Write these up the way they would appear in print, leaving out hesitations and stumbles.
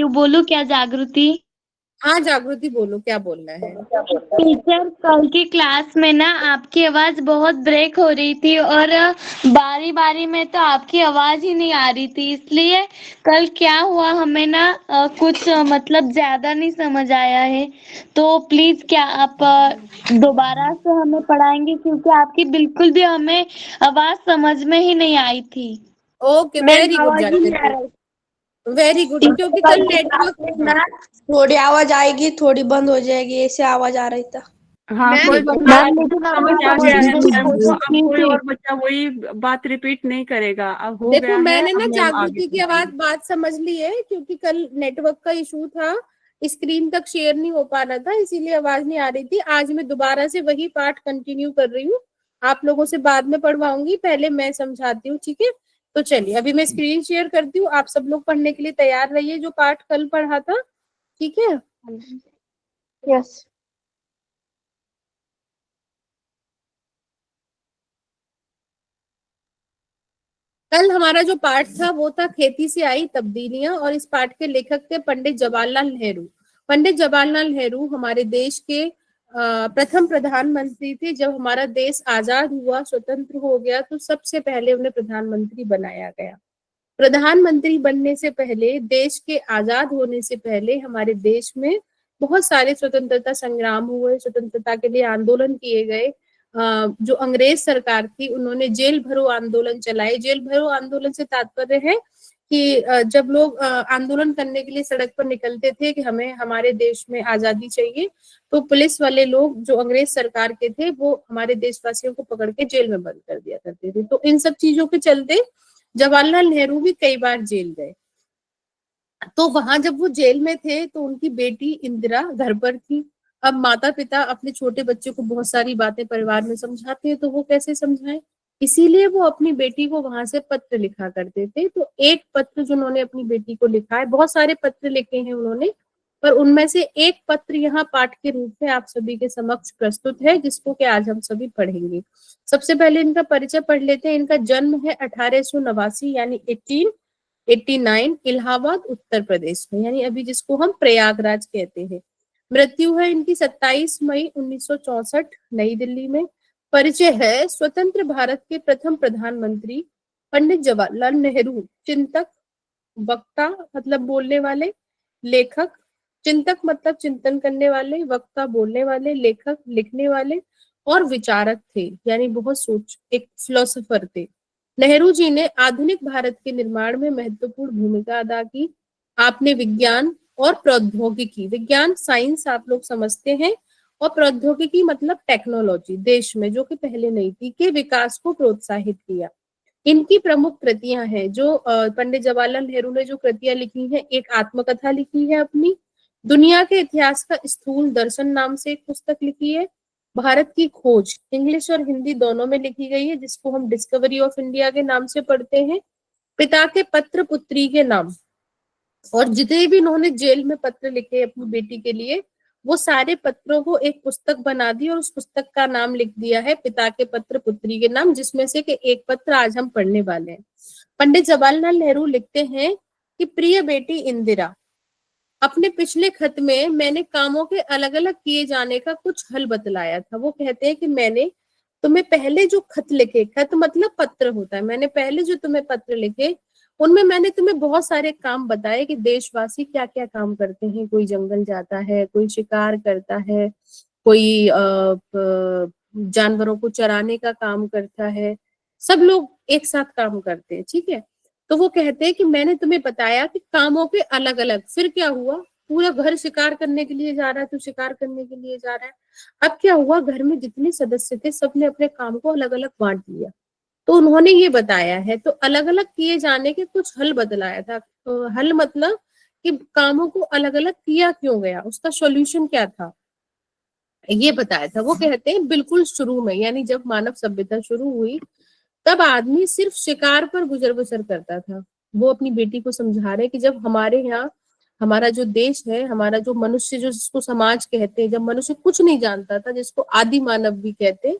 बोलूं क्या जागृति? हाँ जागृति बोलो, क्या बोलना है? टीचर, कल की क्लास में ना आपकी आवाज बहुत ब्रेक हो रही थी और बारी बारी में तो आपकी आवाज ही नहीं आ रही थी, इसलिए कल क्या हुआ हमें ना कुछ मतलब ज्यादा नहीं समझ आया है। तो प्लीज क्या आप दोबारा से हमें पढ़ाएंगे, क्योंकि आपकी बिल्कुल भी हमें आवाज समझ में ही नहीं आई थी। ओके, वेरी गुड जागृति, वेरी गुड। क्योंकि कल नेटवर्क, थोड़ी आवाज आएगी, थोड़ी बंद हो जाएगी, ऐसे आवाज आ रही था। हाँ, कोई बात मैम नहीं, लेकिन समझ आपने आ गया है समझने की मैम को। कोशिश अब की कोई थी। और बच्चा वही बात रिपीट नहीं करेगा, अब हो देखो गया है। मैंने अब ना मैम आगे जागृति की आवाज बात समझ ली है, क्योंकि कल नेटवर्क का इशू था, स्क्रीन तक शेयर नहीं हो पा रहा था, इसीलिए आवाज नहीं आ रही थी। आज मैं दोबारा से वही पाठ कंटिन्यू कर रही हूँ, आप लोगों से बाद में पढ़वाऊंगी, पहले मैं समझाती हूँ, ठीक है? तो चलिए अभी मैं स्क्रीन शेयर करती हूँ, आप सब लोग पढ़ने के लिए तैयार रहिए जो पाठ कल पढ़ा था, ठीक है? यस। कल हमारा जो पाठ था वो था खेती से आई तब्दीलियां, और इस पाठ के लेखक थे पंडित जवाहरलाल नेहरू। पंडित जवाहरलाल नेहरू हमारे देश के प्रथम प्रधानमंत्री थे। जब हमारा देश आजाद हुआ, स्वतंत्र हो गया, तो सबसे पहले उन्हें प्रधानमंत्री बनाया गया। प्रधानमंत्री बनने से पहले, देश के आजाद होने से पहले, हमारे देश में बहुत सारे स्वतंत्रता संग्राम हुए, स्वतंत्रता के लिए आंदोलन किए गए। जो अंग्रेज सरकार थी उन्होंने जेल भरो आंदोलन चलाए। जेल भरो आंदोलन से तात्पर्य है कि जब लोग आंदोलन करने के लिए सड़क पर निकलते थे कि हमें हमारे देश में आजादी चाहिए, तो पुलिस वाले लोग जो अंग्रेज सरकार के थे वो हमारे देशवासियों को पकड़ के जेल में बंद कर दिया करते थे। तो इन सब चीजों के चलते जवाहरलाल नेहरू भी कई बार जेल गए। तो वहां जब वो जेल में थे तो उनकी बेटी इंदिरा घर पर थी। अब माता पिता अपने छोटे बच्चे को बहुत सारी बातें परिवार में समझाते हैं, तो वो कैसे समझाएं? इसीलिए वो अपनी बेटी को वहां से पत्र लिखा करते थे। तो एक पत्र जो उन्होंने अपनी बेटी को लिखा है, बहुत सारे पत्र लिखे हैं उन्होंने, पर उनमें से एक पत्र यहाँ पाठ के रूप में आप सभी के समक्ष प्रस्तुत है, जिसको कि आज हम सभी पढ़ेंगे। सबसे पहले इनका परिचय पढ़ लेते हैं। इनका जन्म है 1889 यानी 1889 इलाहाबाद उत्तर प्रदेश में, यानी अभी जिसको हम प्रयागराज कहते हैं। मृत्यु है इनकी 27 मई 1964 नई दिल्ली में। परिचय है, स्वतंत्र भारत के प्रथम प्रधानमंत्री पंडित जवाहरलाल नेहरू, चिंतक, वक्ता मतलब बोलने वाले, लेखक, चिंतक मतलब चिंतन करने वाले, वक्ता बोलने वाले, लेखक लिखने वाले, और विचारक थे, यानी बहुत सोच, एक फिलोसोफर थे। नेहरू जी ने आधुनिक भारत के निर्माण में महत्वपूर्ण भूमिका अदा की। आपने विज्ञान और प्रौद्योगिकी, विज्ञान साइंस आप लोग समझते हैं, और प्रौद्योगिकी मतलब टेक्नोलॉजी, देश में जो कि पहले नहीं थी, के विकास को प्रोत्साहित किया। इनकी प्रमुख कृतियां हैं जो पंडित जवाहरलाल नेहरू ने जो कृतियां लिखी हैं, एक आत्मकथा लिखी है अपनी, दुनिया के इतिहास का स्थूल दर्शन नाम से एक पुस्तक लिखी है, भारत की खोज इंग्लिश और हिंदी दोनों में लिखी गई है, जिसको हम डिस्कवरी ऑफ इंडिया के नाम से पढ़ते हैं, पिता के पत्र पुत्री के नाम, और जितने भी इन्होंने जेल में पत्र लिखे अपनी बेटी के लिए, वो सारे पत्रों को एक पुस्तक बना दी और उस पुस्तक का नाम लिख दिया है पिता के पत्र पुत्री के नाम, जिसमें से कि एक पत्र आज हम पढ़ने वाले हैं। पंडित जवाहरलाल नेहरू लिखते हैं कि प्रिय बेटी इंदिरा, अपने पिछले खत में मैंने कामों के अलग अलग किए जाने का कुछ हल बतलाया था। वो कहते हैं कि मैंने तुम्हें पहले जो खत लिखे, खत मतलब पत्र होता है, मैंने पहले जो तुम्हें पत्र लिखे उनमें मैंने तुम्हें बहुत सारे काम बताए कि देशवासी क्या क्या काम करते हैं। कोई जंगल जाता है, कोई शिकार करता है, कोई जानवरों को चराने का काम करता है, सब लोग एक साथ काम करते हैं, ठीक है? तो वो कहते हैं कि मैंने तुम्हें बताया कि कामों के अलग अलग, फिर क्या हुआ? पूरा घर शिकार करने के लिए जा रहा है तो शिकार करने के लिए जा रहा है। अब क्या हुआ, घर में जितने सदस्य थे सबने अपने काम को अलग अलग बांट लिया, तो उन्होंने ये बताया है। तो अलग अलग किए जाने के कुछ हल बतलाया था। तो हल मतलब कि कामों को अलग अलग किया क्यों गया, उसका सॉल्यूशन क्या था, ये बताया था। वो कहते हैं बिल्कुल शुरू में, यानी जब मानव सभ्यता शुरू हुई, तब आदमी सिर्फ शिकार पर गुजर बसर करता था। वो अपनी बेटी को समझा रहे कि जब हमारे यहाँ, हमारा जो देश है, हमारा जो मनुष्य, जो जिसको समाज कहते हैं, जब मनुष्य कुछ नहीं जानता था, जिसको आदि मानव भी कहते हैं,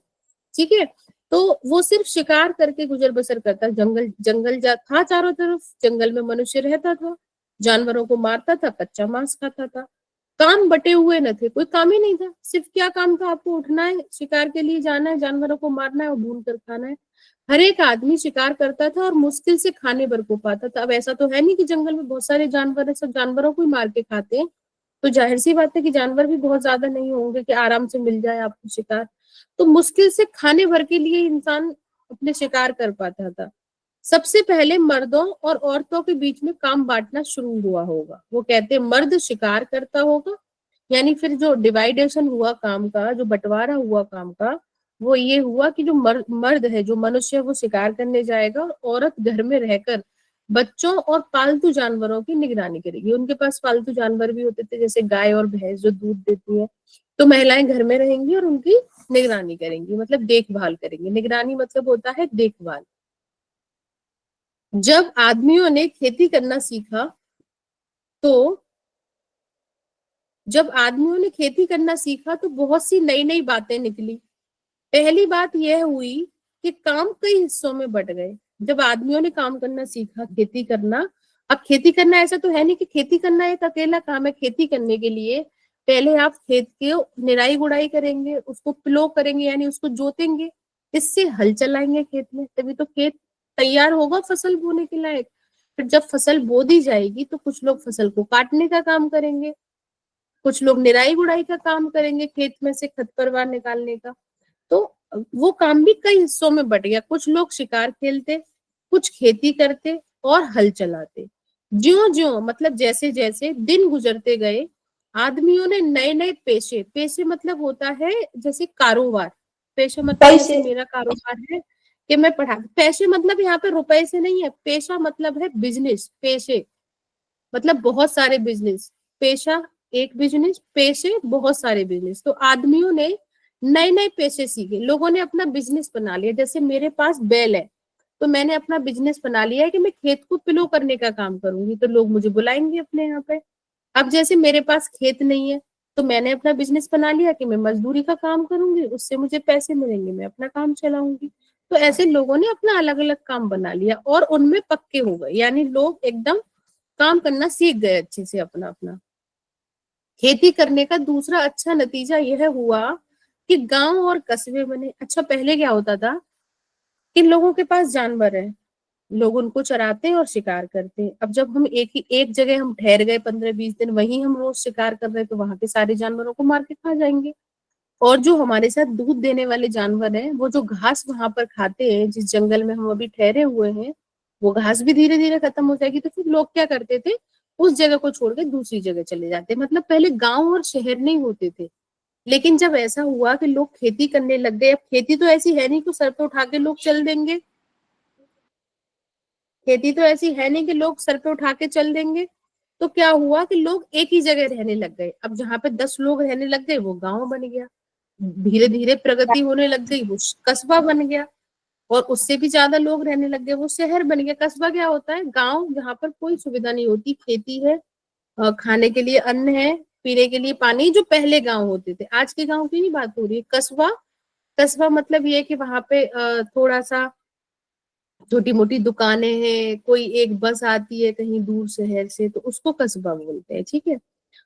ठीक है, तो वो सिर्फ शिकार करके गुजर बसर करता। जंगल जंगल था चारों तरफ, जंगल में मनुष्य रहता था, जानवरों को मारता था, कच्चा मांस खाता था। काम बटे हुए न थे, कोई काम ही नहीं था। सिर्फ क्या काम था, आपको उठना है, शिकार के लिए जाना है, जानवरों को मारना है और भून कर खाना है। हर एक आदमी शिकार करता था और मुश्किल से खाने भर को पाता था। अब ऐसा तो है नहीं कि जंगल में बहुत सारे जानवर है, सब जानवरों को ही मार के खाते हैं, तो जाहिर सी बात है कि जानवर भी बहुत ज्यादा नहीं होंगे कि आराम से मिल जाए आपको शिकार। तो मुश्किल से खाने भर के लिए इंसान अपने शिकार कर पाता था। सबसे पहले मर्दों और औरतों के बीच में काम बांटना शुरू हुआ होगा। वो कहते हैं मर्द शिकार करता होगा, यानी फिर जो डिवाइडेशन हुआ काम का, जो बंटवारा हुआ काम का, वो ये हुआ कि जो मर्द है, जो मनुष्य है, वो शिकार करने जाएगा और औरत घर में रहकर बच्चों और पालतू जानवरों की निगरानी करेगी। उनके पास पालतू जानवर भी होते थे, जैसे गाय और भैंस जो दूध देती है, तो महिलाएं घर में रहेंगी और उनकी निगरानी करेंगी, मतलब देखभाल करेंगी। निगरानी मतलब होता है देखभाल। जब आदमियों ने खेती करना सीखा तो बहुत सी नई नई बातें निकली। पहली बात यह हुई कि काम कई हिस्सों में बट गए। जब आदमियों ने काम करना सीखा, खेती करना, अब खेती करना ऐसा तो है नहीं कि खेती करना एक अकेला काम है। खेती करने के लिए पहले आप खेत की निराई गुड़ाई करेंगे, उसको प्लो करेंगे यानी उसको जोतेंगे, इससे हल चलाएंगे खेत में, तभी तो खेत तैयार होगा फसल बोने के लायक। फिर जब फसल बो दी जाएगी तो कुछ लोग फसल को काटने का काम करेंगे, कुछ लोग निराई गुड़ाई का काम करेंगे, खेत में से खरपतवार निकालने का। तो वो काम भी कई हिस्सों में बट गया। कुछ लोग शिकार खेलते, कुछ खेती करते और हल चलाते। ज्यो ज्यो मतलब जैसे जैसे दिन गुजरते गए, आदमियों ने नए नए पेशे, पेशे मतलब होता है जैसे कारोबार, पेशा मतलब जैसे पैसे। मेरा कारोबार है कि मैं पढ़ा, पैसे मतलब यहाँ पे रुपए से नहीं है, पेशा मतलब है बिजनेस। पेशे मतलब बहुत सारे बिजनेस, पेशा एक बिजनेस, पेशे बहुत सारे बिजनेस। तो आदमियों ने नए नए पेशे सीखे, लोगों ने अपना बिजनेस बना लिया। जैसे मेरे पास बैल है तो मैंने अपना बिजनेस बना लिया है कि मैं खेत को पिलो करने का काम करूंगी, तो लोग मुझे बुलाएंगे अपने यहाँ पे। अब जैसे मेरे पास खेत नहीं है तो मैंने अपना बिजनेस बना लिया कि मैं मजदूरी का काम करूंगी, उससे मुझे पैसे मिलेंगे, मैं अपना काम चलाऊंगी। तो ऐसे लोगों ने अपना अलग अलग काम बना लिया और उनमें पक्के हो गए, यानी लोग एकदम काम करना सीख गए अच्छे से अपना अपना। खेती करने का दूसरा अच्छा नतीजा यह हुआ कि गांव और कस्बे बने। अच्छा, पहले क्या होता था कि लोगों के पास जानवर है, लोग उनको चराते और शिकार करते। अब जब हम एक जगह हम ठहर गए 15-20 दिन, वहीं हम रोज शिकार कर रहे, तो वहां के सारे जानवरों को मार के खा जाएंगे। और जो हमारे साथ दूध देने वाले जानवर हैं, वो जो घास वहां पर खाते हैं, जिस जंगल में हम अभी ठहरे हुए हैं, वो घास भी धीरे धीरे खत्म हो जाएगी। तो फिर लोग क्या करते थे, उस जगह को छोड़ के दूसरी जगह चले जाते। मतलब पहले गांव और शहर नहीं होते थे, लेकिन जब ऐसा हुआ कि लोग खेती करने लग गए। अब खेती तो ऐसी है नहीं कि सर पे उठा के लोग चल देंगे, खेती तो ऐसी है नहीं कि लोग सर पे उठा के चल देंगे। तो क्या हुआ कि लोग एक ही जगह रहने लग गए। अब जहाँ पे 10 लोग रहने लग गए वो गांव बन गया, धीरे धीरे प्रगति होने लग गई, वो कस्बा बन गया, और उससे भी ज्यादा लोग रहने लग गए, वो शहर बन गया। कस्बा क्या होता है, गांव जहाँ पर कोई सुविधा नहीं होती, खेती है, खाने के लिए अन्न है, पीने के लिए पानी, जो पहले गांव होते थे। आज के गांव की नहीं बात हो रही है। कस्बा, कस्बा मतलब ये कि वहां पे थोड़ा सा छोटी मोटी दुकानें हैं, कोई एक बस आती है कहीं दूर शहर से, तो उसको कस्बा बोलते हैं। ठीक है,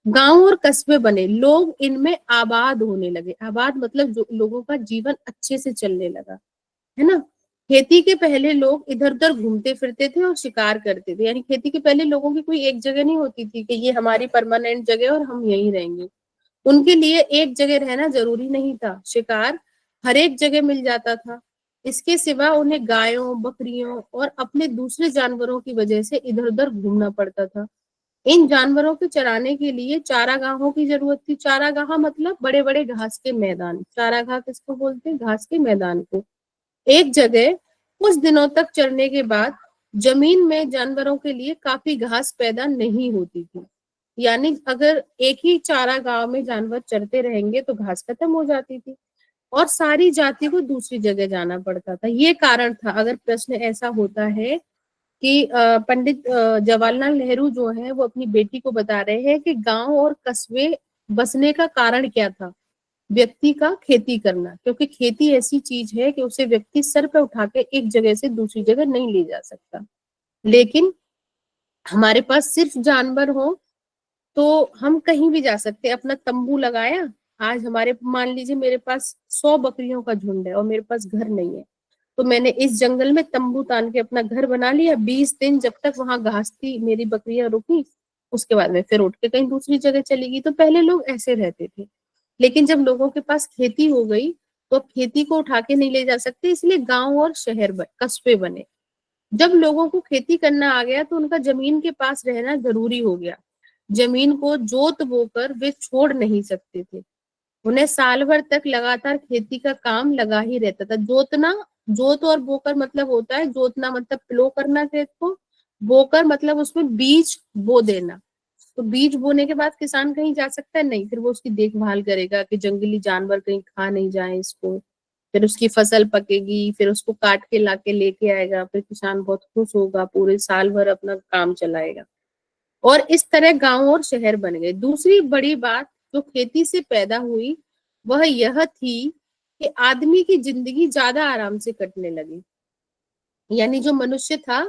गांव और कस्बे बने, लोग इनमें आबाद होने लगे। आबाद मतलब जो लोगों का जीवन अच्छे से चलने लगा, है ना। खेती के पहले लोग इधर उधर घूमते फिरते थे और शिकार करते थे, यानी खेती के पहले लोगों की कोई एक जगह नहीं होती थी कि ये हमारी परमानेंट जगह है और हम यहीं रहेंगे। उनके लिए एक जगह रहना जरूरी नहीं था, शिकार हर एक जगह मिल जाता था। इसके सिवा उन्हें गायों, बकरियों और अपने दूसरे जानवरों की वजह से इधर उधर घूमना पड़ता था। इन जानवरों को चराने के लिए चारागाहों की जरूरत थी। चारागाह मतलब बड़े बड़े घास के मैदान। चारागाह किसको बोलते हैं, घास के मैदान को। एक जगह कुछ दिनों तक चरने के बाद जमीन में जानवरों के लिए काफी घास पैदा नहीं होती थी, यानी अगर एक ही चारागाह में जानवर चरते रहेंगे तो घास खत्म हो जाती थी और सारी जाति को दूसरी जगह जाना पड़ता था। ये कारण था। अगर प्रश्न ऐसा होता है कि पंडित जवाहरलाल नेहरू जो है वो अपनी बेटी को बता रहे हैं कि गांव और कस्बे बसने का कारण क्या था, व्यक्ति का खेती करना, क्योंकि खेती ऐसी चीज है कि उसे व्यक्ति सर पे उठा के एक जगह से दूसरी जगह नहीं ले जा सकता। लेकिन हमारे पास सिर्फ जानवर हो तो हम कहीं भी जा सकते हैं, अपना तंबू लगाया। आज हमारे मान लीजिए मेरे पास 100 बकरियों का झुंड है और मेरे पास घर नहीं है, तो मैंने इस जंगल में तंबू तान के अपना घर बना लिया। 20 दिन जब तक वहां घास थी, मेरी बकरियां रुकी, उसके बाद में फिर उठ के कहीं दूसरी जगह चली गई। तो पहले लोग ऐसे रहते थे, लेकिन जब लोगों के पास खेती हो गई तो अब खेती को उठा के नहीं ले जा सकते, इसलिए गांव और शहर कस्बे बने। जब लोगों को खेती करना आ गया तो उनका जमीन के पास रहना जरूरी हो गया। जमीन को जोत बोकर वे छोड़ नहीं सकते थे, उन्हें साल भर तक लगातार खेती का काम लगा ही रहता था। जोतना, जोत और बोकर मतलब होता है, जोतना मतलब प्लो करना खेत को, बोकर मतलब उसमें बीज बो देना। तो बीज बोने के बाद किसान कहीं जा सकता है नहीं, फिर वो उसकी देखभाल करेगा कि जंगली जानवर कहीं खा नहीं जाए इसको। फिर उसकी फसल पकेगी, फिर उसको काट के लाके लेके आएगा, फिर किसान बहुत खुश होगा, पूरे साल भर अपना काम चलाएगा। और इस तरह गांव और शहर बन गए। दूसरी बड़ी बात जो खेती से पैदा हुई वह यह थी कि आदमी की जिंदगी ज्यादा आराम से कटने लगी। यानी जो मनुष्य था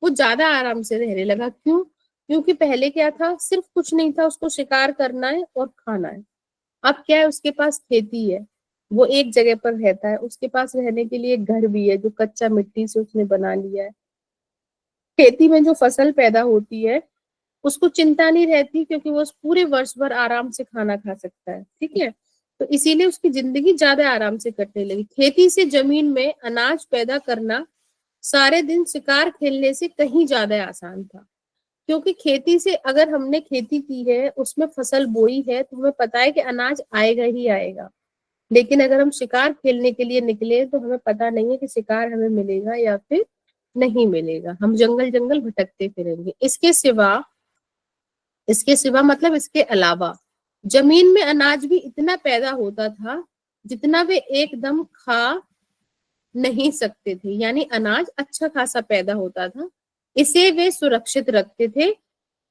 वो ज्यादा आराम से रहने लगा। क्यों? क्योंकि पहले क्या था, सिर्फ कुछ नहीं था, उसको शिकार करना है और खाना है। अब क्या है, उसके पास खेती है, वो एक जगह पर रहता है, उसके पास रहने के लिए एक घर भी है जो कच्चा मिट्टी से उसने बना लिया है। खेती में जो फसल पैदा होती है उसको चिंता नहीं रहती, क्योंकि वो पूरे वर्ष भर आराम से खाना खा सकता है। ठीक है, तो इसीलिए उसकी जिंदगी ज्यादा आराम से कटने लगी। खेती से जमीन में अनाज पैदा करना सारे दिन शिकार खेलने से कहीं ज्यादा आसान था। क्योंकि खेती से, अगर हमने खेती की है, उसमें फसल बोई है, तो हमें पता है कि अनाज आएगा ही आएगा। लेकिन अगर हम शिकार खेलने के लिए निकले तो हमें पता नहीं है कि शिकार हमें मिलेगा या फिर नहीं मिलेगा। हम जंगल जंगल भटकते फिरेंगे। इसके सिवा मतलब इसके अलावा जमीन में अनाज भी इतना पैदा होता था जितना वे एकदम खा नहीं सकते थे। यानी अनाज अच्छा खासा पैदा होता था, इसे वे सुरक्षित रखते थे।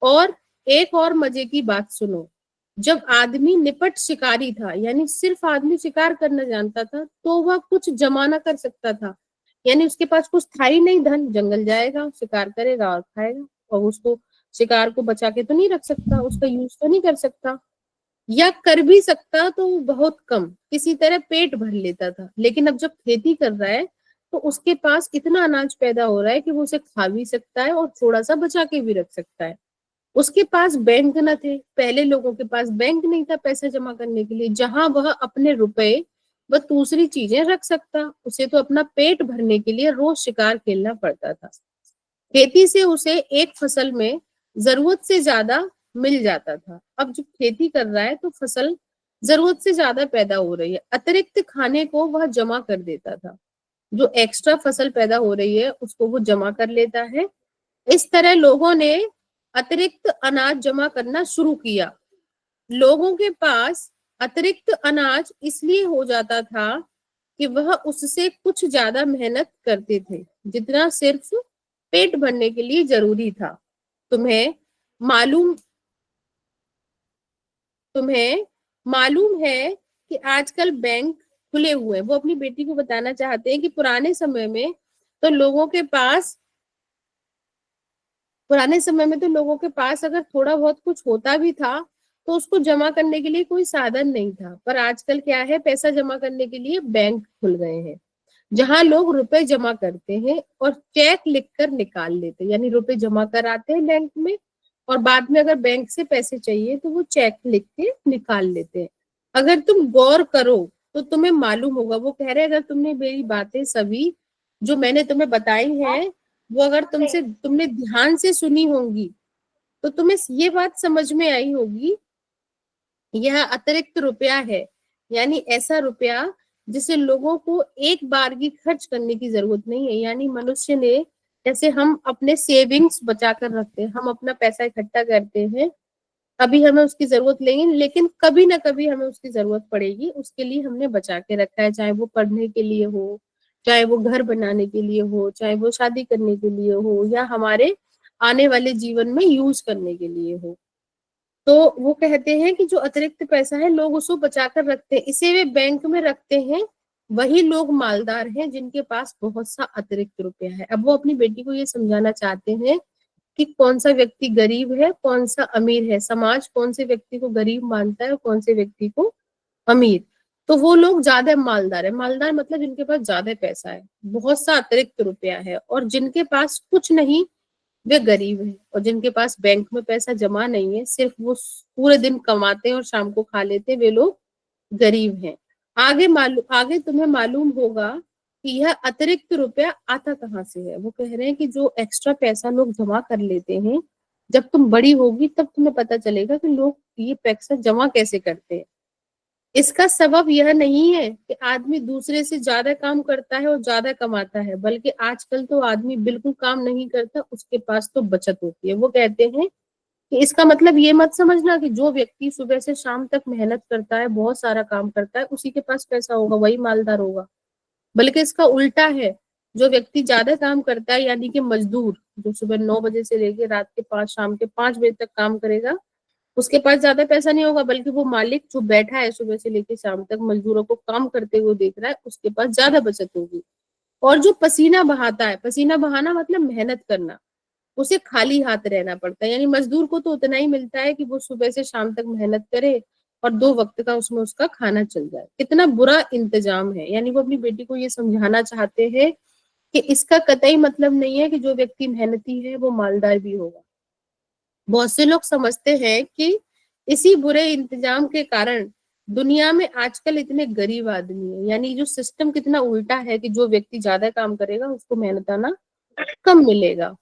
और एक और मजे की बात सुनो, जब आदमी निपट शिकारी था, यानी सिर्फ आदमी शिकार करना जानता था, तो वह कुछ जमा ना कर सकता था। यानी उसके पास कुछ था ही नहीं धन, जंगल जाएगा, शिकार करेगा और खाएगा, और उसको शिकार को बचा के तो नहीं रख सकता, उसका यूज तो नहीं कर सकता, या कर भी सकता तो बहुत कम, किसी तरह पेट भर लेता था। लेकिन अब जब खेती कर रहा है तो उसके पास इतना अनाज पैदा हो रहा है कि वो उसे खा भी सकता है और थोड़ा सा बचा के भी रख सकता है। उसके पास बैंक न थे, पहले लोगों के पास बैंक नहीं था पैसा जमा करने के लिए, जहां वह अपने रुपए व दूसरी चीजें रख सकता। उसे तो अपना पेट भरने के लिए रोज शिकार खेलना पड़ता था। खेती से उसे एक फसल में जरूरत से ज्यादा मिल जाता था। अब जब खेती कर रहा है तो फसल जरूरत से ज्यादा पैदा हो रही है, अतिरिक्त खाने को वह जमा कर देता था। जो एक्स्ट्रा फसल पैदा हो रही है उसको वो जमा कर लेता है। इस तरह लोगों ने अतिरिक्त अनाज जमा करना शुरू किया। लोगों के पास अतिरिक्त अनाज इसलिए हो जाता था कि वह उससे कुछ ज्यादा मेहनत करते थे जितना सिर्फ पेट भरने के लिए जरूरी था। तुम्हें मालूम तुम्हें मालूम है कि आजकल बैंक खुले हुए हैं। वो अपनी बेटी को बताना चाहते हैं कि तो लोगों के पास पुराने समय में तो लोगों के पास अगर थोड़ा बहुत कुछ होता भी था तो उसको जमा करने के लिए कोई साधन नहीं था। पर आजकल क्या है, पैसा जमा करने के लिए बैंक खुल गए हैं, जहां लोग रुपए जमा करते हैं और चेक लिखकर निकाल लेते हैं। यानी रुपए जमा कराते हैं बैंक में और बाद में अगर बैंक से पैसे चाहिए तो वो चेक लिख के निकाल लेते हैं। अगर तुम गौर करो तो तुम्हें मालूम होगा, वो कह रहे हैं अगर तुमने मेरी बातें सभी जो मैंने तुम्हें बताई हैं वो अगर तुमने ध्यान से सुनी होंगी तो तुम्हें ये बात समझ में आई होगी, यह अतिरिक्त रुपया है। यानी ऐसा रुपया जिसे लोगों को एक बार की खर्च करने की जरूरत नहीं है। यानी मनुष्य ने, जैसे हम अपने सेविंग्स बचा कर रखते हैं, हम अपना पैसा इकट्ठा करते हैं, अभी हमें उसकी जरूरत नहीं, लेकिन कभी ना कभी हमें उसकी जरूरत पड़ेगी, उसके लिए हमने बचा के रखा है। चाहे वो पढ़ने के लिए हो, चाहे वो घर बनाने के लिए हो, चाहे वो शादी करने के लिए हो, या हमारे आने वाले जीवन में यूज करने के लिए हो। तो वो कहते हैं कि जो अतिरिक्त पैसा है लोग उसको बचा कर रखते हैं, इसे वे बैंक में रखते हैं। वही लोग मालदार हैं जिनके पास बहुत सा अतिरिक्त रुपया है। अब वो अपनी बेटी को ये समझाना चाहते हैं कि कौन सा व्यक्ति गरीब है, कौन सा अमीर है, समाज कौन से व्यक्ति को गरीब मानता है और कौन से व्यक्ति को अमीर। तो वो लोग ज्यादा मालदार है, मालदार मतलब जिनके पास ज्यादा पैसा है, बहुत सा अतिरिक्त रुपया है, और जिनके पास कुछ नहीं वे गरीब हैं, और जिनके पास बैंक में पैसा जमा नहीं है, सिर्फ वो पूरे दिन कमाते हैं और शाम को खा लेते हैं, वे लोग गरीब हैं। आगे तुम्हें मालूम होगा कि यह अतिरिक्त रुपया आता कहाँ से है। वो कह रहे हैं कि जो एक्स्ट्रा पैसा लोग जमा कर लेते हैं, जब तुम बड़ी होगी तब तुम्हें पता चलेगा कि लोग ये पैसा जमा कैसे करते हैं। इसका सबब यह नहीं है कि आदमी दूसरे से ज्यादा काम करता है और ज्यादा कमाता है, बल्कि आजकल तो आदमी बिल्कुल काम नहीं करता, उसके पास तो बचत होती है। वो कहते हैं कि इसका मतलब ये मत समझना कि जो व्यक्ति सुबह से शाम तक मेहनत करता है, बहुत सारा काम करता है, उसी के पास पैसा होगा, वही मालदार होगा, बल्कि इसका उल्टा है। जो व्यक्ति ज्यादा काम करता है, यानी कि मजदूर, जो सुबह 9 बजे से लेकर रात के 5 शाम के 5 बजे तक काम करेगा, उसके पास ज्यादा पैसा नहीं होगा, बल्कि वो मालिक जो बैठा है सुबह से लेकर शाम तक मजदूरों को काम करते हुए देख रहा है, उसके पास ज्यादा बचत होगी। और जो पसीना बहाता है, पसीना बहाना मतलब मेहनत करना, उसे खाली हाथ रहना पड़ता है। यानी मजदूर को तो उतना ही मिलता है कि वो सुबह से शाम तक मेहनत करे और 2 वक्त का उसमें उसका खाना चल जाए। कितना बुरा इंतजाम है। यानी वो अपनी बेटी को ये समझाना चाहते हैं कि इसका कतई मतलब नहीं है कि जो व्यक्ति मेहनती है वो मालदार भी होगा। बहुत से लोग समझते हैं कि इसी बुरे इंतजाम के कारण दुनिया में आजकल इतने गरीब आदमी है। यानी जो सिस्टम कितना उल्टा है कि जो व्यक्ति ज्यादा काम करेगा उसको मेहनताना कम मिलेगा।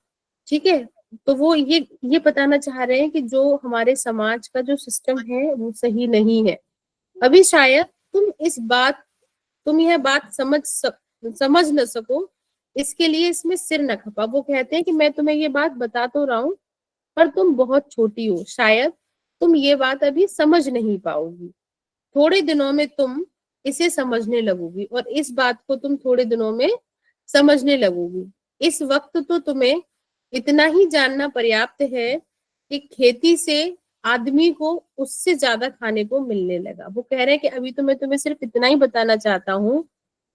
ठीक है, तो वो ये बताना चाह रहे हैं कि जो हमारे समाज का जो सिस्टम है वो सही नहीं है। अभी शायद तुम यह बात समझ न सको, इसके लिए इसमें सिर न खपा। वो कहते हैं कि मैं तुम्हें ये बात बता तो रहा हूँ, पर तुम बहुत छोटी हो, शायद तुम ये बात अभी समझ नहीं पाओगी। थोड़े दिनों में तुम इसे समझने लगोगी, और इस बात को तुम थोड़े दिनों में समझने लगोगी। इस वक्त तो तुम्हें इतना ही जानना पर्याप्त है कि खेती से आदमी को उससे ज्यादा खाने को मिलने लगा। वो कह रहे हैं कि अभी तो मैं तुम्हें सिर्फ इतना ही बताना चाहता हूँ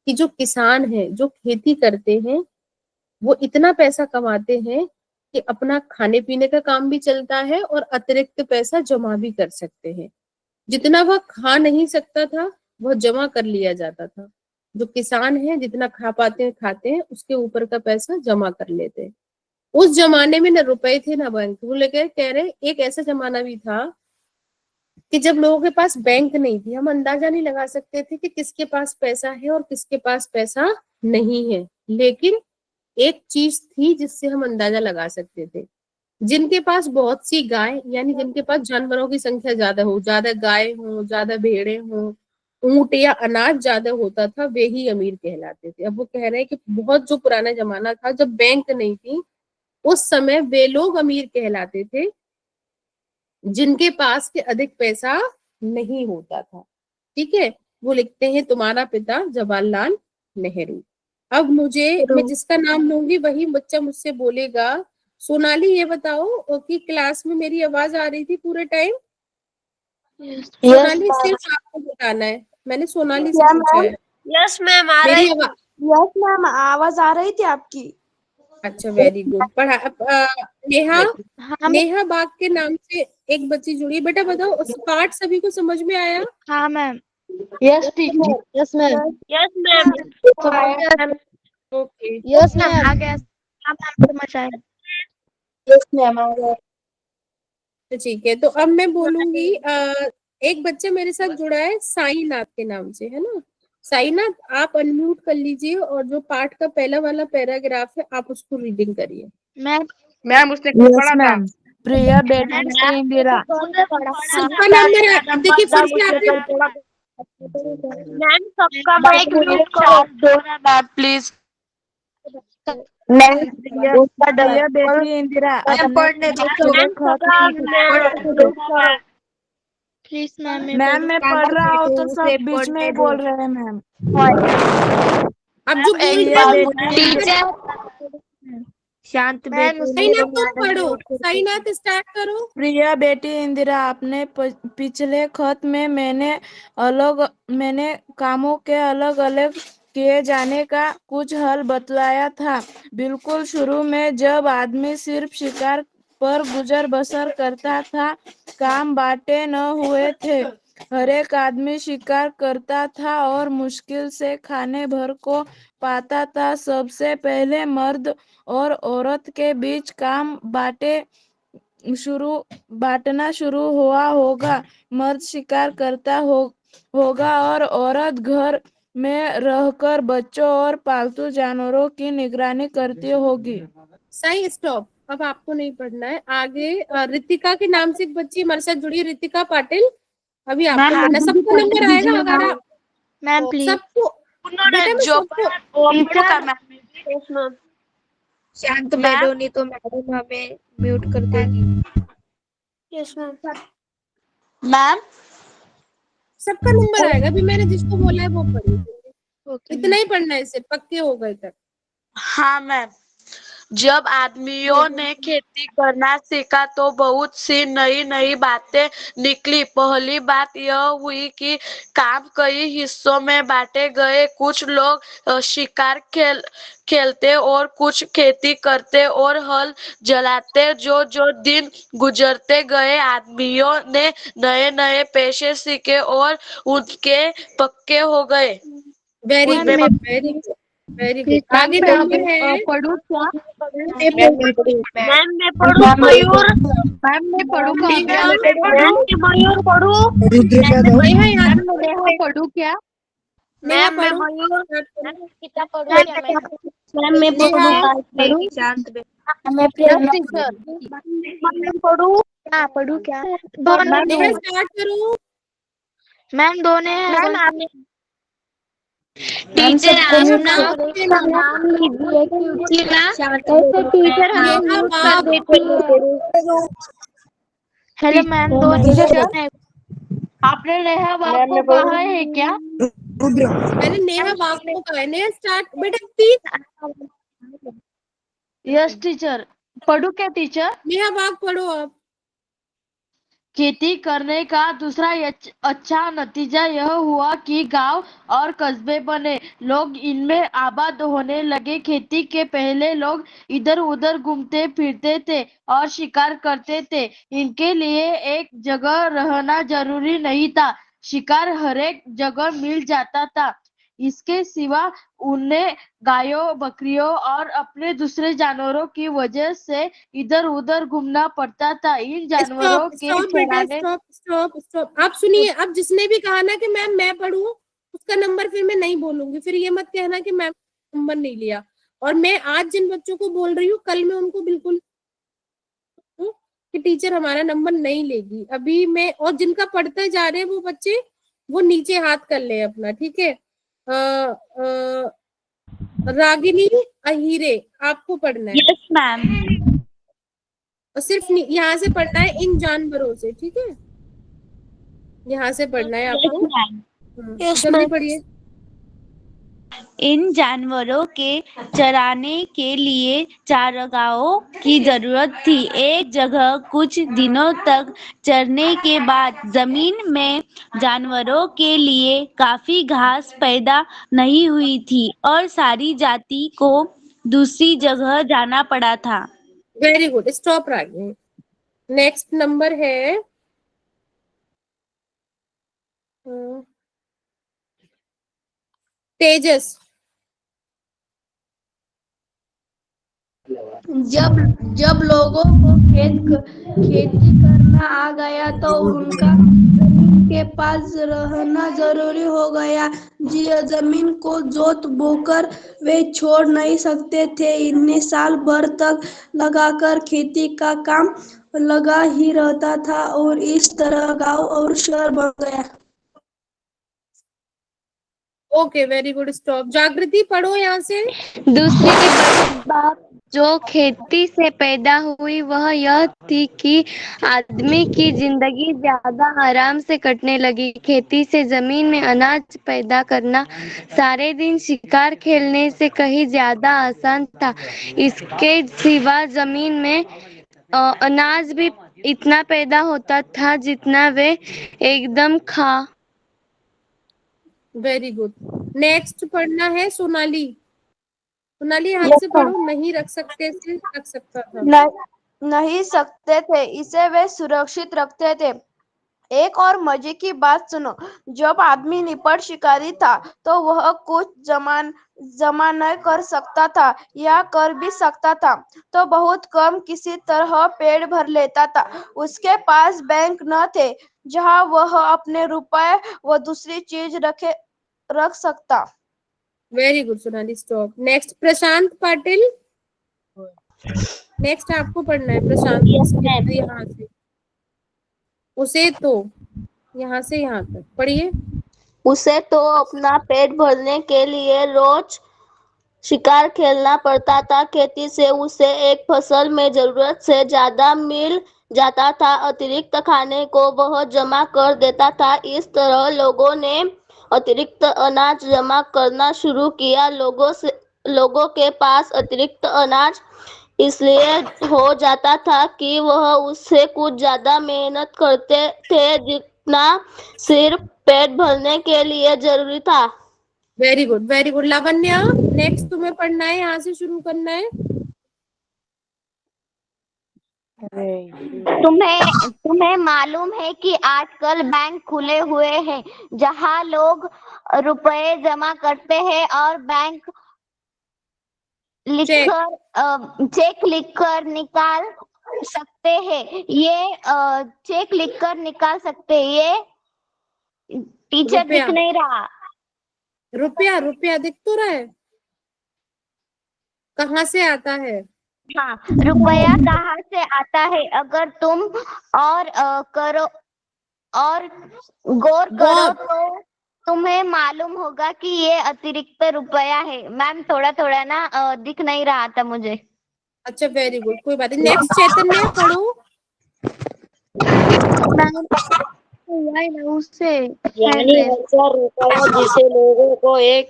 कि जो किसान है, जो खेती करते हैं, वो इतना पैसा कमाते हैं कि अपना खाने पीने का काम भी चलता है और अतिरिक्त पैसा जमा भी कर सकते हैं। जितना वह खा नहीं सकता था वह जमा कर लिया जाता था। जो किसान है जितना खा पाते हैं खाते हैं, उसके ऊपर का पैसा जमा कर लेते हैं। उस जमाने में न रुपए थे न बैंक। वो लेकर कह रहे एक ऐसा जमाना भी था कि जब लोगों के पास बैंक नहीं थी, हम अंदाजा नहीं लगा सकते थे कि किसके पास पैसा है और किसके पास पैसा नहीं है। लेकिन एक चीज थी जिससे हम अंदाजा लगा सकते थे। जिनके पास बहुत सी गाय, यानी जिनके पास जानवरों की संख्या ज्यादा हो, ज्यादा गाय हो, ज्यादा भेड़े हो, ऊंट या अनाज ज्यादा होता था, वे ही अमीर कहलाते थे। अब वो कह रहे हैं कि बहुत जो पुराना जमाना था जब बैंक नहीं थी, उस समय वे लोग अमीर कहलाते थे जिनके पास के अधिक पैसा नहीं होता था। ठीक है, वो लिखते हैं तुम्हारा पिता जवाहरलाल नेहरू। अब मैं जिसका नाम लूंगी वही बच्चा मुझसे बोलेगा। सोनाली, ये बताओ कि क्लास में मेरी आवाज आ रही थी पूरे टाइम? सोनाली, सिर्फ आपको बताना है, मैंने सोनाली से पूछा है। यस मैम, मेरी आवाज? यस मैम, आवाज आ रही थी आपकी। अच्छा, वेरी गुड। नेहा बाग के नाम से एक बच्ची जुड़ी। बेटा बताओ, उस पाठ सभी को समझ में आया? हाँ ma'am. Yes teacher. Yes ma'am. Yes ma'am. Okay, yes ma'am. आ गया। हाँ मैम, समझ आया। यस मैम, आ गया। तो ठीक है, तो अब मैं बोलूंगी। एक बच्चा मेरे साथ जुड़ा है साईनाथ के नाम से, है ना? साईनाथ, आप अनम्यूट कर लीजिए और जो पाठ का पहला वाला पैराग्राफ है आप उसको रीडिंग करिए। मैम उसने कल पढ़ा था। प्रिय बेटी इंदिरा। सबका नाम मेरा देखिए, फिर से आपने मैम, सबका माइक म्यूट बात प्लीज। प्रिय बेटी इंदिरा प्लीज मैम, मैम मैं पढ़ रहा हूँ तो सब बीच में ही बोल रहे हैं मैम। अब जो बोल रहे हैं शांत साईनाथ तुम पढ़ो। साईनाथ स्टार्ट करो। प्रिय बेटी इंदिरा, अपने पिछले खत में मैंने कामों के अलग अलग किए जाने का कुछ हल बतलाया था। बिल्कुल शुरू में जब आदमी सिर्फ शिकार पर गुजर बसर करता था, काम बांटे न हुए थे। हर एक आदमी शिकार करता था और मुश्किल से खाने भर को पाता था। सबसे पहले मर्द और औरत के बीच काम बांटना शुरू हुआ होगा। मर्द शिकार करता होगा और औरत घर में रहकर बच्चों और पालतू जानवरों की निगरानी करती होगी। सही, स्टॉप। अब आपको नहीं पढ़ना है आगे। रितिका के नाम से एक बच्ची हमारे साथ जुड़ी है, रितिका पाटिल। अभी आपको पढ़ना है। सबको नंबर आएगा अगर मैम प्लीज। सबको बेटा, मैं सबको शांत बैठो नहीं तो मैडम हमें म्यूट कर देगी। Yes ma'am. मैम सबका नंबर आएगा। अभी मैंने जिसको बोला है वो पढ़ी। इतना ही पढ़ना है, इसे पक्के हो गए तक। हाँ मैम, जब आदमियों ने खेती करना सीखा तो बहुत सी नई नई बातें निकली। पहली बात यह हुई कि काम कई हिस्सों में बांटे गए। कुछ लोग शिकार खेलते और कुछ खेती करते और हल जलाते। जो जो दिन गुजरते गए आदमियों ने नए नए पेशे सीखे और उनके पक्के हो गए। Very good, very good, very good. आगे नंबर है। पढ़ू क्या? मैम मैं पढ़ू मयूर। मैम मैं पढ़ू क्या? मयूर पढ़ू। नेहा याद नेहा पढ़ू क्या? नेहा मैं पढ़ो। मयूर। गीता पढ़ो क्या मैम मैं पढ़ू शांत बैठो। मैं टीचर। मैं पढ़ू क्या? पढ़ू क्या? नेहा स्टार्ट करो। मैम दोनों है। मैम टीचर टीचर नाम लीजिए क्योंकि ना ऐसे टीचर हम नेहा यूज कर देती है। हेलो मैम, दो टीचर हैं। आपने नेहा बाग को कहा है क्या? मैंने नेहा बाग को कहा है। नेहा स्टार्ट बेटा, प्लीज। Yes teacher. पढ़ू क्या टीचर? नेहा बाग पढ़ो आप। खेती करने का दूसरा अच्छा नतीजा यह हुआ कि गांव और कस्बे बने। लोग इनमें आबाद होने लगे। खेती के पहले लोग इधर उधर घूमते फिरते थे और शिकार करते थे। इनके लिए एक जगह रहना जरूरी नहीं था। शिकार हर एक जगह मिल जाता था। इसके सिवा उन्हें गायों, बकरियों और अपने दूसरे जानवरों की वजह से इधर उधर घूमना पड़ता था। इन जानवरों स्टॉप के स्टॉप बेटा, चराने स्टॉप स्टॉप स्टॉप। आप सुनिए, अब जिसने भी कहा ना कि मैम मैं पढ़ूं, उसका नंबर फिर मैं नहीं बोलूंगी। फिर ये मत कहना कि मैम नंबर नहीं लिया। और मैं आज जिन बच्चों को बोल रही हूँ, कल मैं उनको बिल्कुल कि टीचर हमारा नंबर नहीं लेगी। अभी मैं, और जिनका पढ़ते जा रहे हैं वो बच्चे, वो नीचे हाथ कर ले अपना, ठीक है। रागिनी अहीरे, आपको पढ़ना है। Yes ma'am. और सिर्फ यहाँ से पढ़ना है, इन जानवरों से, ठीक है। यहाँ से पढ़ना है आपको। जल्दी पढ़िए। इन जानवरों के चराने के लिए चारागाहों की जरूरत थी। एक जगह कुछ दिनों तक चरने के बाद जमीन में जानवरों के लिए काफी घास पैदा नहीं हुई थी और सारी जाति को दूसरी जगह जाना पड़ा था। Very good, stop Ragini. Next number है तेजस। जब जब लोगों को खेती करना आ गया तो उनका जमीन के पास रहना जरूरी हो गया। जमीन को जोत बोकर वे छोड़ नहीं सकते थे। इन्हें साल भर तक लगाकर खेती का काम लगा ही रहता था और इस तरह गांव और शहर बन गया। Okay, very good, stop. जागृति पढ़ो यहाँ से। दूसरी बड़ी बात जो खेती से पैदा हुई वह यह थी कि आदमी की जिंदगी ज्यादा आराम से कटने लगी। खेती से जमीन में अनाज पैदा करना सारे दिन शिकार खेलने से कहीं ज्यादा आसान था। इसके सिवा जमीन में अनाज भी इतना पैदा होता था जितना वे एकदम खा। Very good. नेक्स्ट पढ़ना है सोनाली। सोनाली हाथ से पढ़ो। नहीं रख सकते से रख सकता था। नहीं सकते थे, इसे वे सुरक्षित रखते थे। एक और मजे की बात सुनो, जब आदमी निपट शिकारी था तो वह कुछ जमा न कर सकता था या कर भी सकता था तो बहुत कम किसी तरह पेट भर लेता था। उसके पास बैंक न थे जहां वह अपने रुपए व दूसरी चीज रख सकता। Very good Sonali, stop. Next Prashant Patil. Next आपको पढ़ना है प्रशांत। यस इसके मैम। यहाँ से उसे तो यहाँ से यहाँ तक पढ़िए। उसे तो अपना पेट भरने के लिए रोज शिकार खेलना पड़ता था। खेती से उसे एक फसल में जरूरत से ज्यादा मिल जाता था। अतिरिक्त खाने को वह जमा कर देता था। इस तरह लोगों ने अतिरिक्त अनाज जमा करना शुरू किया। लोगों के पास अतिरिक्त अनाज इसलिए हो जाता था कि वह उससे कुछ ज्यादा मेहनत करते थे जितना सिर्फ पेट भरने के लिए जरूरी था। Very good, very good. Lavanya, next तुम्हें पढ़ना है, यहाँ से शुरू करना है। तुम्हें मालूम है कि आजकल बैंक खुले हुए हैं जहां लोग रुपए जमा करते हैं और बैंक चेक लिखकर निकाल सकते हैं। ये चेक लिखकर निकाल सकते हैं। ये टीचर रुपया दिख नहीं रहा। रुपया दिख तो रहा है। कहाँ से आता है? हाँ, रुपया कहाँ से आता है? अगर तुम और करो और गौर करो तो तुम्हें मालूम होगा कि ये अतिरिक्त रुपया है। मैम थोड़ा थोड़ा ना दिख नहीं रहा था मुझे। अच्छा, वेरी गुड, कोई बात नहीं। नेक्स्ट चैतन्य पढ़ो। यानी 1000 रुपया जिसे लोगों को एक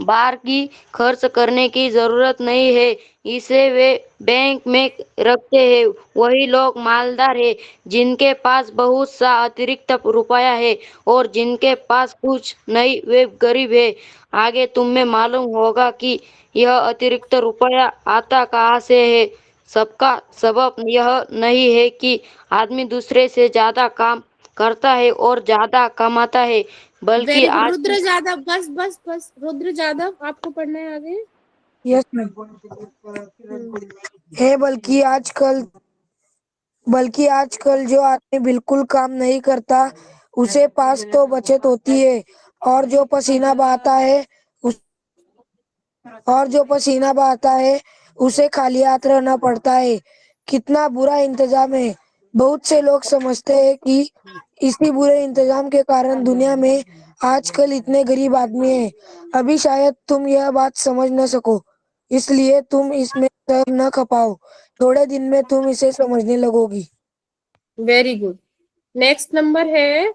बार की खर्च करने की जरूरत नहीं है, इसे वे बैंक में रखते हैं। वही लोग मालदार हैं जिनके पास बहुत सा अतिरिक्त रुपया है और जिनके पास कुछ नहीं वे गरीब है। आगे तुम्हें मालूम होगा कि यह अतिरिक्त रुपया आता कहाँ से है। सबका सबब यह नहीं है कि आदमी दूसरे से ज्यादा काम करता है और ज्यादा कमाता है, बल्कि आज रुद्र जादव, बस बस बस। रुद्र जादव, आपको पढ़ना है आगे। Yes ma'am. है बल्कि आजकल जो आदमी बिल्कुल काम नहीं करता उसे पास तो बचत होती है और जो पसीना बहाता है उसे खाली हाथ रहना पड़ता है। कितना बुरा इंतजाम है। बहुत से लोग समझते हैं कि इसी बुरे इंतजाम के कारण दुनिया में आजकल इतने गरीब आदमी हैं। अभी शायद तुम यह बात समझ न सको, इसलिए तुम इसमें सर न खपाओ। थोड़े दिन में तुम इसे समझने लगोगी। Very good. नेक्स्ट नंबर है,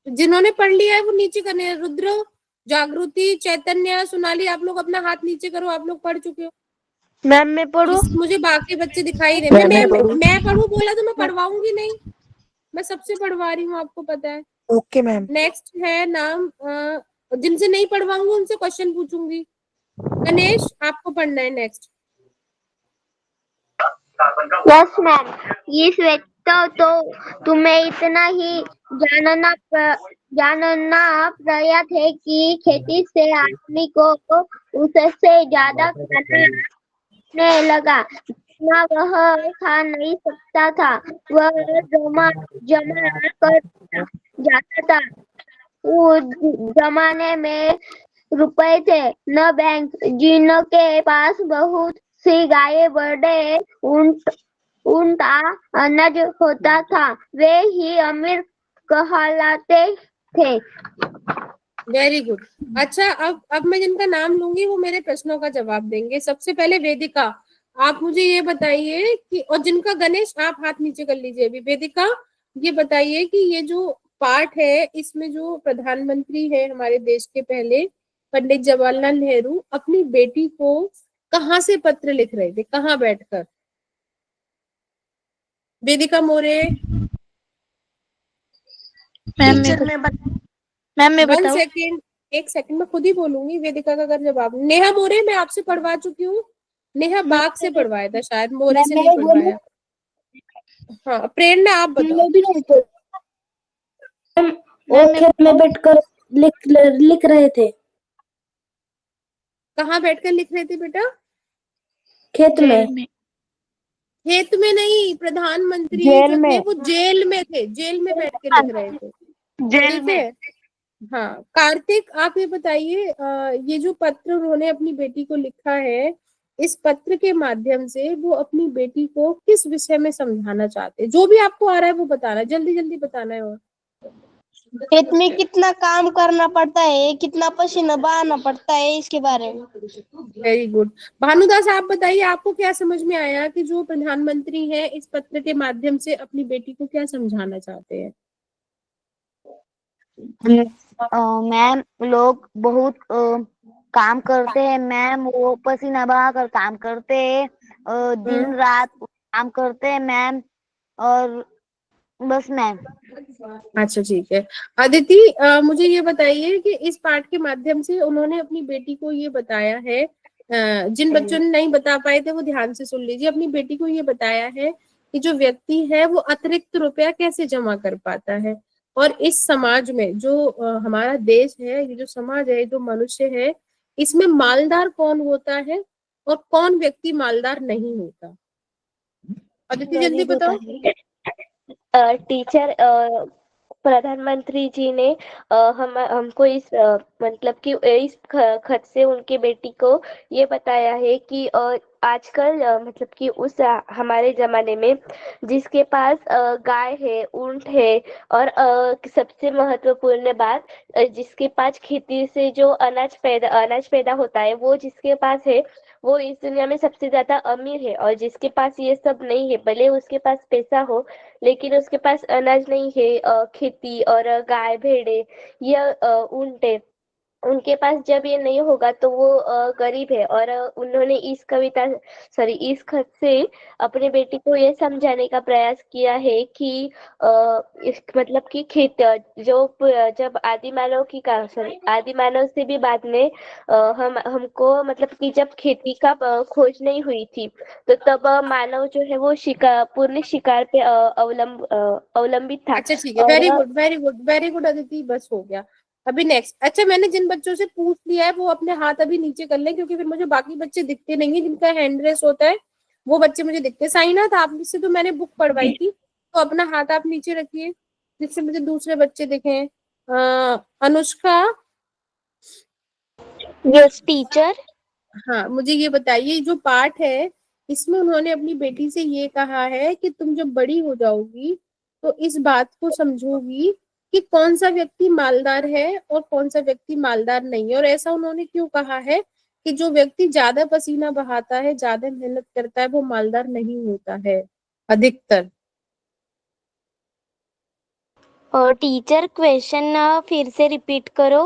जिन्होंने पढ़ लिया है वो नीचे करने। रुद्र, जागृति, चैतन्य, सोनाली, आप लोग अपना हाथ नीचे करो। आप लोग पढ़ चुके हो। मैम मैं पढ़ूं? मुझे बाकी बच्चे दिखाई रहे। मैं पढ़ूं बोला तो मैं पढ़वाऊंगी नहीं। मैं सबसे पढ़वा रही हूँ, आपको पता है। Okay ma'am. नेक्स्ट है नाम, जिनसे नहीं पढ़वाऊंगी उनसे क्वेश्चन पूछूंगी। गणेश, आपको पढ़ना है नेक्स्ट। Yes ma'am. ये श्वेता, तो तुम्हें इतना ही जानना प्रयास है कि खेती से आदमी को उससे ज्यादा खाने लगा जितना वह खा नहीं सकता था। वह जमा कर जाता था। उस जमाने में रुपए थे न बैंक। जिनके पास बहुत सी गायें, बड़े ऊंट अनाज होता था, वे ही अमीर कहलाते थे। Very good. अच्छा, अब मैं जिनका नाम लूंगी वो मेरे प्रश्नों का जवाब देंगे। सबसे पहले वेदिका, आप मुझे ये बताइए कि, और जिनका गणेश आप हाथ नीचे कर लीजिए अभी। वेदिका, ये बताइए कि ये जो पार्ट है इसमें जो प्रधानमंत्री है हमारे देश के पहले, पंडित जवाहरलाल नेहरू, अपनी बेटी को कहाँ से पत्र लिख रहे थे, कहाँ बैठकर? वेदिका मोरे। मैम मैं बताऊं? 1 सेकेंड, एक सेकंड में खुद ही बोलूंगी वेदिका का अगर जवाब। नेहा मोरे मैं आपसे पढ़वा चुकी हूँ। नेहा बाग से पढ़वाया था शायद, मोरे से नहीं पढ़वाया। हाँ प्रेरणा आप बताओ। वो खेत में बैठकर लिख रहे थे। कहाँ बैठकर लिख रहे थे बेटा? खेत में। खेत में नहीं, प्रधानमंत्री जेल जो थे में। वो जेल में थे, जेल में बैठ के लिख रहे थे। जेल ठीक में। है। हाँ कार्तिक आप ये बताइए, ये जो पत्र उन्होंने अपनी बेटी को लिखा है, इस पत्र के माध्यम से वो अपनी बेटी को किस विषय में समझाना चाहते हैं? जो भी आपको आ रहा है वो बताना है, जल्दी जल्दी बताना है। और खेत में कितना काम करना पड़ता है, कितना पसीना बहाना पड़ता है, इसके बारे में। Very good. भानुदास आप बताइए, आपको क्या समझ में आया कि जो प्रधानमंत्री है इस पत्र के माध्यम से अपनी बेटी को क्या समझाना चाहते हैं? मैम लोग बहुत काम करते हैं मैम, वो पसीना बहा कर काम करते हैं, दिन रात काम करते हैं मैम, और बस मैम। अच्छा ठीक है। अदिति मुझे ये बताइए कि इस पाठ के माध्यम से उन्होंने अपनी बेटी को ये बताया है, जिन बच्चों ने नहीं बता पाए थे वो ध्यान से सुन लीजिए। अपनी बेटी को ये बताया है कि जो व्यक्ति है वो अतिरिक्त रुपया कैसे जमा कर पाता है, और इस समाज में जो हमारा देश है, ये जो समाज है, जो मनुष्य है, इसमें मालदार कौन होता है और कौन व्यक्ति मालदार नहीं होता। अदिति जल्दी बताओ। टीचर प्रधानमंत्री जी ने हमको इस मतलब कि इस खत से उनके बेटी को ये बताया है कि आजकल मतलब कि उस हमारे जमाने में जिसके पास गाय है, ऊंट है, और सबसे महत्वपूर्ण बात जिसके पास खेती से जो अनाज पैदा होता है, वो जिसके पास है वो इस दुनिया में सबसे ज्यादा अमीर है। और जिसके पास ये सब नहीं है, भले उसके पास पैसा हो लेकिन उसके पास अनाज नहीं है, खेती और गाय भेड़े या ऊंट है, उनके पास जब ये नहीं होगा तो वो गरीब है। और उन्होंने इस खत से अपने बेटी को ये समझाने का प्रयास किया है कि मतलब कि जब आदि मानव से भी बाद में हमको मतलब कि जब खेती का खोज नहीं हुई थी, तो तब मानव जो है वो पूर्ण शिकार पे अवलंबित था। अच्छा ठीक है, very good very good very good Aditi, बस हो गया। अभी नेक्स्ट। अच्छा मैंने जिन बच्चों से पूछ लिया है वो अपने हाथ अभी नीचे कर लें, क्योंकि फिर मुझे बाकी बच्चे दिखते नहीं है जिनका हैंड रेस होता है, वो बच्चे मुझे दिखते हैं। साइनाथ आपसे तो मैंने बुक पढ़वाई थी, तो अपना हाथ आप नीचे रखिए जिससे मुझे दूसरे बच्चे दिखें। अनुष्का। Yes teacher. हाँ मुझे ये बताइए, जो पाठ है इसमें उन्होंने अपनी बेटी से ये कहा है कि तुम जब बड़ी हो जाओगी तो इस बात को समझोगी कि कौन सा व्यक्ति मालदार है और कौन सा व्यक्ति मालदार नहीं है। और ऐसा उन्होंने क्यों कहा है कि जो व्यक्ति ज्यादा पसीना बहाता है, ज्यादा मेहनत करता है, वो मालदार नहीं होता है अधिकतर। और टीचर क्वेश्चन फिर से रिपीट करो।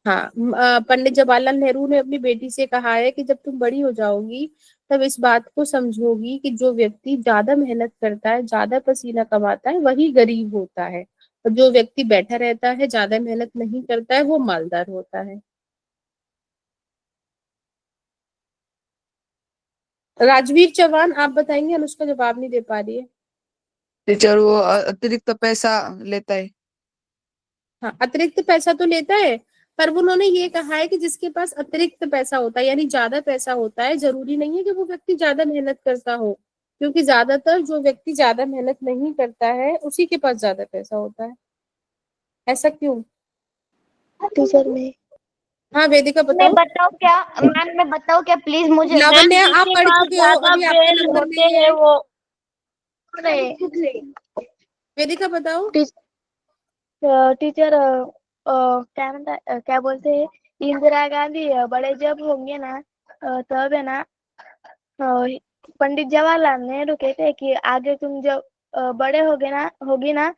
हाँ पंडित जवाहरलाल नेहरू ने अपनी बेटी से कहा है कि जब तुम बड़ी हो जाओगी तब इस बात को समझोगी कि जो व्यक्ति ज्यादा मेहनत करता है, ज्यादा पसीना कमाता है, वही गरीब होता है, और जो व्यक्ति बैठा रहता है, ज्यादा मेहनत नहीं करता है, वो मालदार होता है। राजवीर चौहान आप बताएंगे, अनुष्का जवाब नहीं दे पा रही है। टीचर वो अतिरिक्त पैसा लेता है। हाँ अतिरिक्त पैसा तो लेता है, पर वो उन्होंने ये कहा है कि जिसके पास अतिरिक्त पैसा होता है, यानी ज्यादा पैसा होता है, जरूरी नहीं है कि वो व्यक्ति ज्यादा मेहनत करता हो, क्योंकि ज्यादातर जो व्यक्ति ज्यादा मेहनत नहीं करता है उसी के पास ज्यादा पैसा होता है। ऐसा क्यों? टीचर में हाँ वेदिका बताओ। मैं बताऊँ क्या प्लीज मुझे। मैम लावण्य आप जिसके पढ़ पास चुके हो, ज्यादा अभी आपका बैल नंबर होते नहीं हैं है। वो वेदिका बताओ। टीचर क्या क्या बोलते हैं, इंदिरा गांधी बड़े जब होंगे ना, तब है ना पंडित जवाहरलाल नेहरू कहते हैं कि आगे तुम जब बड़े होगी ना,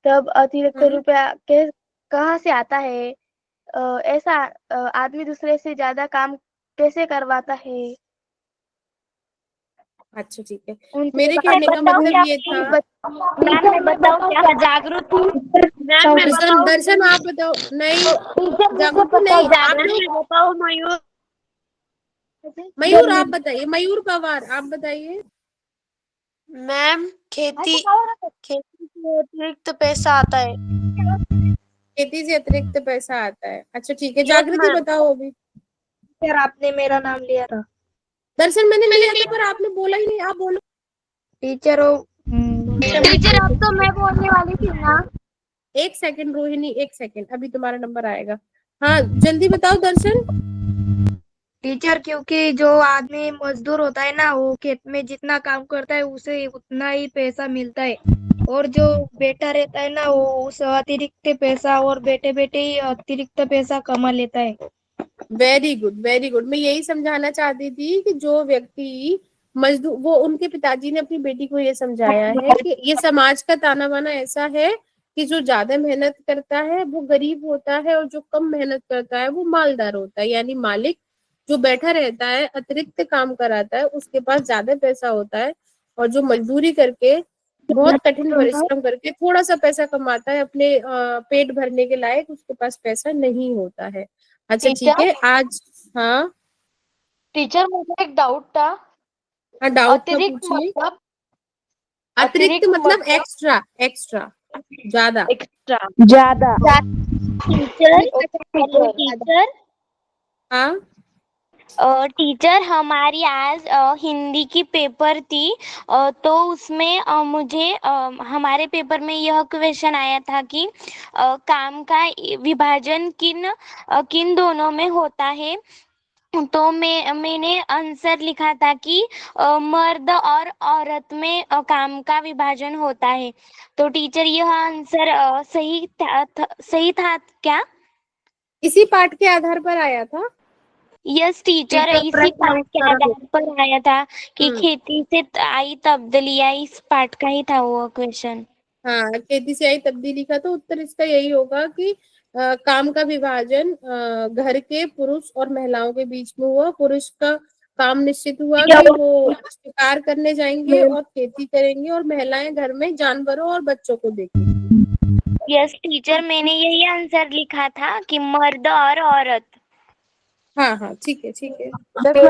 तब अतिरिक्त रुपया कहाँ से आता है, ऐसा आदमी दूसरे से ज्यादा काम कैसे करवाता है। अच्छा ठीक है, उनसे मेरे कहने का बताऊं मतलब क्या ये था। मैम मैं बताऊं क्या जागृति मैम मैं दर्शन दर्शन आप बताओ। नहीं टीचर मुझे जागृति पता नहीं, है आप जागृति लोग। बताओ मयूर मयूर आप बताइए, मयूर पवार आप बताइए। मैम खेती खेती से अतिरिक्त पैसा आता है। खेती से अतिरिक्त पैसा आता है, अच्छा ठीक है। यस जागृति मैम। बताओ अभी। सर आपने मेरा नाम लिया था दर्शन मैंने लिया था पर आपने बोला ही नहीं, आप बोलो। टीचर हो टीचर अब तो मैं बोलने वाली थी ना। एक सेकंड रोहिणी, एक सेकंड, अभी तुम्हारा नंबर आएगा। हाँ जल्दी बताओ दर्शन। टीचर, क्योंकि जो आदमी मजदूर होता है ना, वो खेत में जितना काम करता है उसे उतना ही पैसा मिलता है, और जो बेटा रहता है ना, वो उस अतिरिक्त पैसा और बेटे बेटे ही अतिरिक्त पैसा कमा लेता है। वेरी गुड वेरी गुड, मैं यही समझाना चाहती थी कि जो व्यक्ति मजदूर, वो उनके पिताजी ने अपनी बेटी को ये समझाया है कि ये समाज का ताना बाना ऐसा है कि जो ज्यादा मेहनत करता है वो गरीब होता है, और जो कम मेहनत करता है वो मालदार होता है। यानी मालिक जो बैठा रहता है, अतिरिक्त काम कराता है, उसके पास ज्यादा पैसा होता है, और जो मजदूरी करके बहुत कठिन परिश्रम करके थोड़ा सा पैसा कमाता है, अपने पेट भरने के लायक उसके पास पैसा नहीं होता है। अच्छा ठीक है आज। हाँ टीचर मुझे एक डाउट था। हाँ डाउट था, अतिरिक्त पूछिए। मतलब अतिरिक्त मतलब एक्स्ट्रा, एक्स्ट्रा, ज्यादा। एक्स्ट्रा ज्यादा। टीचर हेलो टीचर हाँ टीचर हमारी आज हिंदी की पेपर थी तो उसमें मुझे हमारे पेपर में यह क्वेश्चन आया था कि काम का विभाजन किन दोनों में होता है। तो मैंने आंसर लिखा था कि मर्द और औरत में काम का विभाजन होता है। तो टीचर यह आंसर सही था क्या? इसी पाठ के आधार पर आया था। यस टीचर इसी पाठ के आधार पर आया था कि खेती से आई तब्दीलियां, इस पाठ का ही था वो क्वेश्चन। हाँ खेती से आई तब्दीली का, तो उत्तर इसका यही होगा कि काम का विभाजन घर के पुरुष और महिलाओं के बीच में हुआ। पुरुष का काम निश्चित हुआ कि वो शिकार करने जाएंगे और खेती करेंगे, और महिलाएं घर में जानवरों और बच्चों को देखेंगी। यस टीचर मैंने यही आंसर लिखा था कि मर्द और औरत। हाँ हाँ ठीक है ठीक है।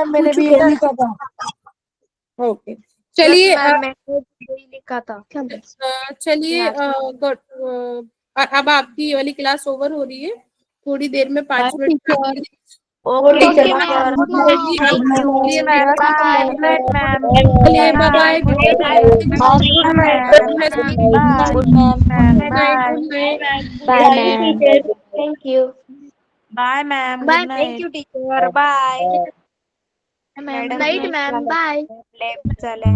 मैंने भी यही लिखा था। ओके चलिए मैंने यही लिखा था। चलिए अब आपकी ये वाली क्लास ओवर हो रही है, थोड़ी देर में 5 minute. Okay ma'am, good night. Bye ma'am. चलिए bye bye, good night, good night, bye ma'am. Thank you. Bye ma'am. Bye, good thank night. You teacher, bye. Good night ma'am, bye. Lab चले।